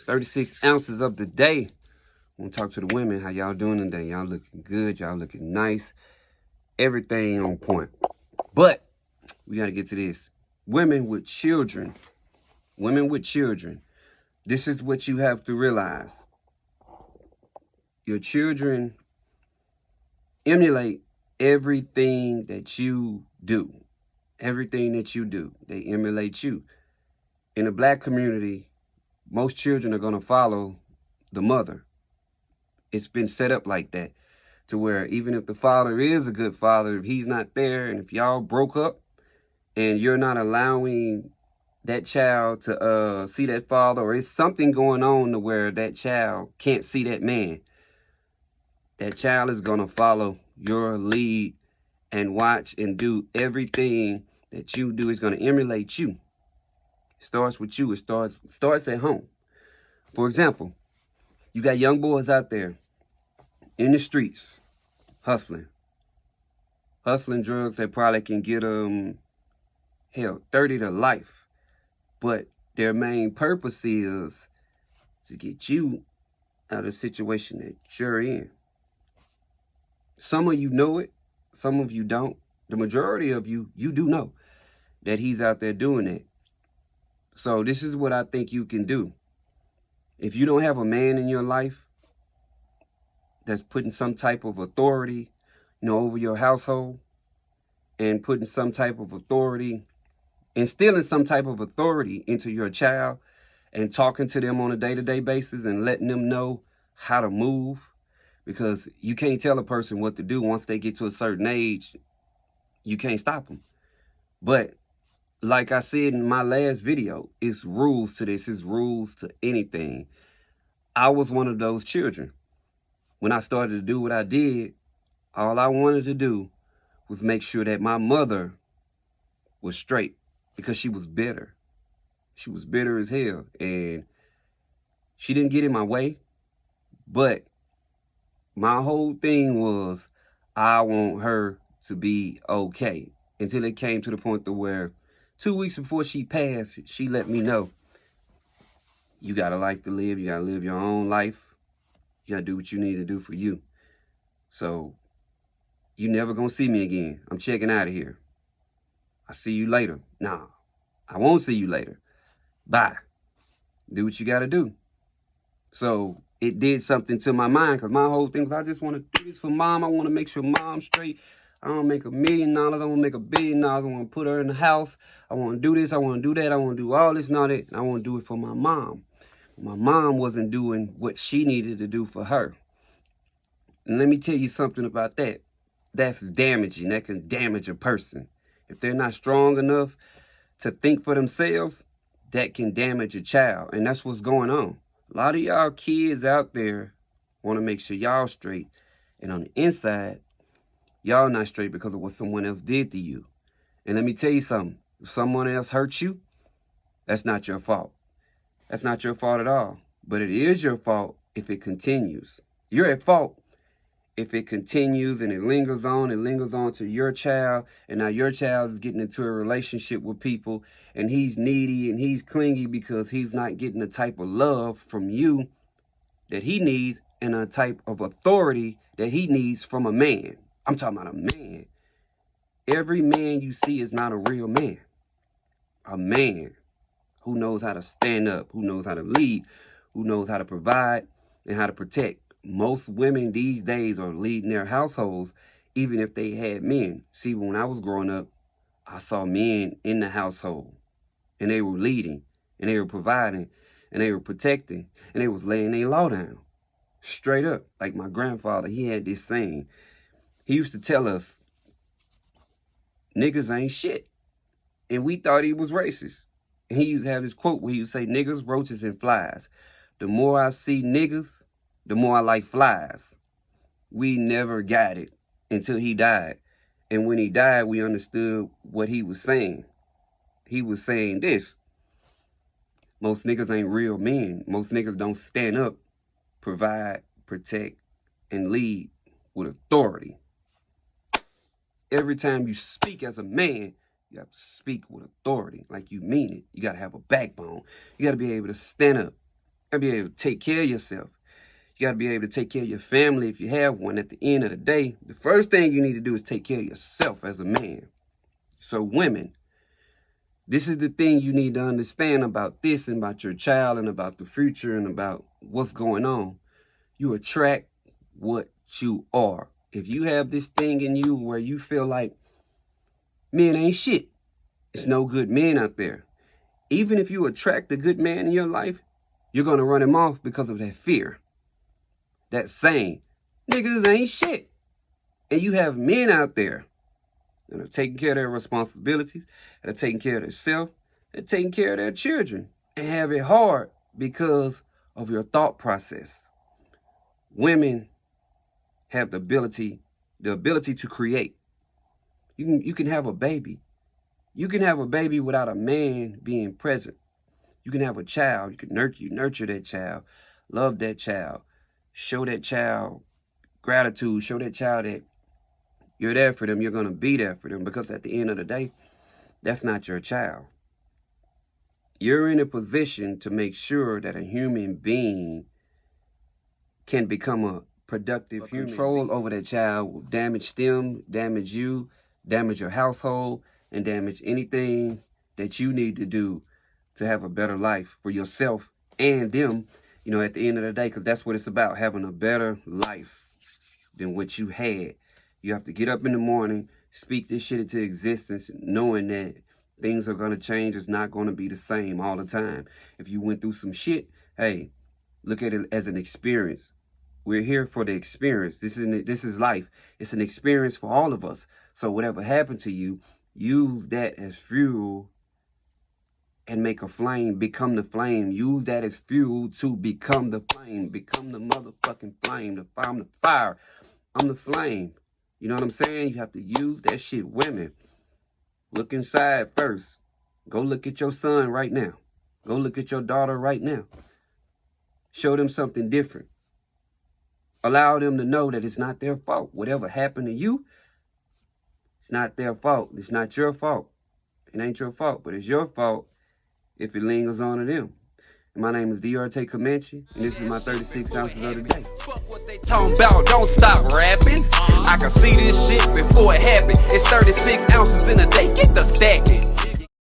36 ounces of the day. I want to talk to the women. How y'all doing today? Y'all looking good. Y'all looking nice. Everything on point. But we got to get to this. Women with children. Women with children. This is what you have to realize. Your children emulate everything that you do. Everything that you do. They emulate you. In the black community, most children are going to follow the mother. It's been set up like that to where even if the father is a good father, if he's not there and if y'all broke up and you're not allowing that child to see that father, or it's something going on to where that child can't see that man, that child is going to follow your lead and watch and do everything that you do. Is going to emulate you. It starts with you. It starts at home. For example, you got young boys out there in the streets hustling drugs that probably can get them, 30 to life. But their main purpose is to get you out of the situation that you're in. Some of you know it, some of you don't. The majority of you do know that he's out there doing it. So this is what I think you can do. If you don't have a man in your life that's putting some type of authority, over your household, and putting some type of authority, instilling some type of authority into your child, and talking to them on a day-to-day basis and letting them know how to move, because you can't tell a person what to do. Once they get to a certain age, you can't stop them. But like I said in my last video, it's rules to this. It's rules to anything. I was one of those children. When I started to do what I did, all I wanted to do was make sure that my mother was straight, because she was bitter. She was bitter as hell, and she didn't get in my way. But my whole thing was, I want her to be okay, until it came to the point to where 2 weeks before she passed, she let me know, you got a life to live. You got to live your own life. You got to do what you need to do for you. So you never going to see me again. I'm checking out of here. I'll see you later. Nah, I won't see you later. Bye. Do what you got to do. So it did something to my mind, because my whole thing was, I just want to do this for mom. I want to make sure mom's straight. I want to make $1 million. I want to make $1 billion. I want to put her in the house. I want to do this. I want to do that. I want to do all this and all that. And I want to do it for my mom. My mom wasn't doing what she needed to do for her. And let me tell you something about that. That's damaging. That can damage a person. If they're not strong enough to think for themselves, that can damage a child. And that's what's going on. A lot of y'all kids out there want to make sure y'all straight. And on the inside, y'all not straight because of what someone else did to you. And let me tell you something. If someone else hurt you, that's not your fault. That's not your fault at all. But it is your fault if it continues. You're at fault if it continues and it lingers on to your child. And now your child is getting into a relationship with people, and he's needy and he's clingy because he's not getting the type of love from you that he needs, and a type of authority that he needs from a man. I'm talking about a man. Every man you see is not a real man. A man who knows how to stand up, who knows how to lead, who knows how to provide and how to protect. Most women these days are leading their households, even if they had men. See, when I was growing up, I saw men in the household, and they were leading, and they were providing, and they were protecting, and they was laying their law down. Straight up. Like my grandfather, he had this saying. He used to tell us, niggas ain't shit. And we thought he was racist. And he used to have this quote where he would say, niggas, roaches, and flies. The more I see niggas, the more I like flies. We never got it until he died. And when he died, we understood what he was saying. He was saying this. Most niggas ain't real men. Most niggas don't stand up, provide, protect, and lead with authority. Every time you speak as a man, you have to speak with authority, like you mean it. You got to have a backbone. You got to be able to stand up gotta be able to take care of yourself. You gotta be able to take care of your family if you have one. At the end of the day, the first thing you need to do is take care of yourself as a man. So women, this is the thing you need to understand about this and about your child and about the future and about what's going on. You attract what you are. If you have this thing in you where you feel like men ain't shit, it's no good men out there. Even if you attract a good man in your life, you're going to run him off because of that fear. That saying, niggas ain't shit. And you have men out there that are taking care of their responsibilities, that are taking care of themselves, that are taking care of their children, and have it hard because of your thought process. Women have the ability to create. You can have a baby. You can have a baby without a man being present. You can have a child. You can nurture that child, love that child, show that child gratitude, show that child that you're there for them, you're going to be there for them, because at the end of the day, that's not your child. You're in a position to make sure that a human being can become a productive human. Control over that child will damage them, damage you, damage your household, and damage anything that you need to do to have a better life for yourself and them, you know, at the end of the day, because that's what it's about, having a better life than what you had. You have to get up in the morning, speak this shit into existence, knowing that things are going to change. It's not going to be the same all the time. If you went through some shit, hey, look at it as an experience. We're here for the experience. This is life. It's an experience for all of us. So whatever happened to you, use that as fuel and make a flame, become the flame. Use that as fuel to become the flame. Become the motherfucking flame. I'm the fire. I'm the flame. You know what I'm saying? You have to use that shit. Women, look inside first. Go look at your son right now. Go look at your daughter right now. Show them something different. Allow them to know that it's not their fault. Whatever happened to you, it's not their fault. It's not your fault. It ain't your fault, but it's your fault if it lingers on to them. And my name is D.H.U.G Comanche, and this is my 36 ounces of the day. Fuck what they talking about, don't stop rapping. I can see this shit before it happened. It's 36 ounces in a day, get the stacking.